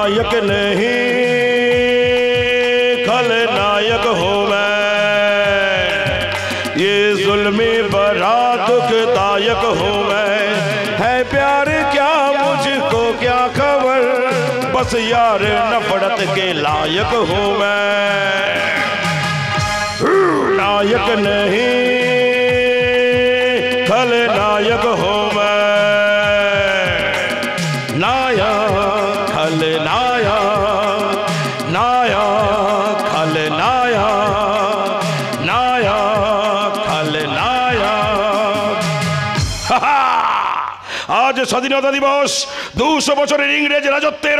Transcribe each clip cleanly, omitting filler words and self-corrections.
नायक नहीं खलनायक हूँ मैं, ये जुल्मी बड़ा दुखदायक हूँ मैं। है प्यार क्या मुझको क्या खबर, बस यार नफरत के लायक हूँ मैं। नायक नहीं खलनायक हूँ मैं, नायक खलनायक, नायक खलनायक, नायक खलनायक। आज স্বাধীনতা দিবস, 200 বছরের ইংরেজ রাজত্বের।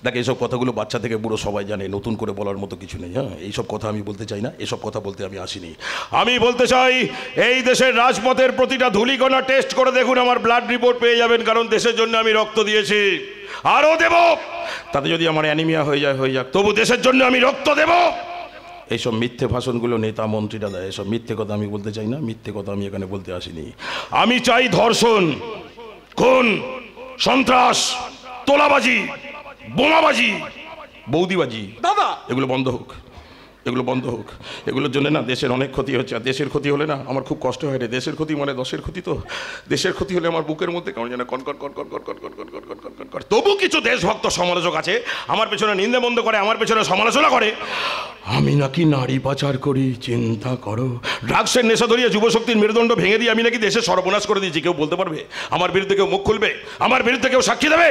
দেখ এইসব কথাগুলো বাচ্চা থেকে বুড়ো সবাই জানে, নতুন করে বলার মতো কিছু নেই। হ্যাঁ, এইসব কথা আমি বলতে চাই না, এসব কথা বলতে আমি আসিনি। আমি বলতে চাই এই দেশের রাজপথের প্রতিটা ধূলিকণা টেস্ট করে দেখুন, আমার ব্লাড রিপোর্ট পেয়ে যাবেন, কারণ দেশের জন্য আমি রক্ত দিয়েছি, আরও দেব। তাতে যদি আমার অ্যানিমিয়া হয়ে যায় হয়ে যাক, তবু দেশের জন্য আমি রক্ত দেব। এইসব মিথ্যে ভাষণগুলো নেতা মন্ত্রীরা দেয়, এসব মিথ্যে কথা আমি বলতে চাই না, মিথ্যে কথা আমি এখানে বলতে আসিনি। আমি চাই ধর্ষণ, খুন, সন্ত্রাস, তোলাবাজি, বোমাবাজি, বৌদিবাজি, দাদা, এগুলো বন্ধ হোক, এগুলো বন্ধ হোক। এগুলোর জন্য না দেশের অনেক ক্ষতি হচ্ছে, আর দেশের ক্ষতি হলে না আমার খুব কষ্ট হয় রে। দেশের ক্ষতি মানে দশের ক্ষতি, তো দেশের ক্ষতি হলে আমার বুকের মধ্যে কেমন যেন কন কন কন কন কন কন কন কন কন কন কন কন কন। তবু কিছু দেশভক্ত সমালোচক আছে আমার পেছনে নিন্দে বন্ধ করে, আমার পেছনে সমালোচনা করে আমি নাকি নারী পাচার করি। চিন্তা করো, ড্রাগসের নেশা ধরিয়ে যুবশক্তির মেরুদণ্ড ভেঙে দিয়ে আমি নাকি দেশে সর্বনাশ করে দিয়েছি। কেউ বলতে পারবে? আমার বিরুদ্ধে কেউ মুখ খুলবে? আমার বিরুদ্ধে কেউ সাক্ষী দেবে?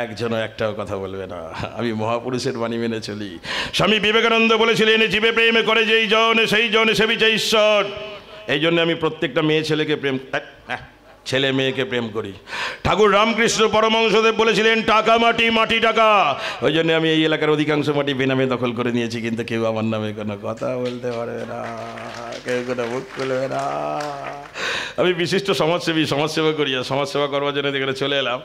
একজনও একটাও কথা বলবে না। আমি মহাপুরুষের বাণী মেনে চলি। স্বামী বিবেকানন্দ বলেছিলেন, জীবে প্রেমে করে যেই জন সেই জন সেবিছে ঈশ্বর। এই জন্য আমি প্রত্যেকটা মেয়ে ছেলেকে প্রেম, ছেলে মেয়েকে প্রেম করি। ঠাকুর রামকৃষ্ণ পরমহংসদেব বলেছিলেন, টাকা মাটি, মাটি টাকা। ওই জন্য আমি এই এলাকার অধিকাংশ মাটি বেনামে দখল করে নিয়েছি, কিন্তু কেউ আমার নামে কোনো কথা বলতে পারবে না, কেউ কোনো মুখ খুলবে না। আমি বিশিষ্ট সমাজসেবী, সমাজসেবা করি, আর সমাজসেবা করবার জন্য এখানে চলে এলাম।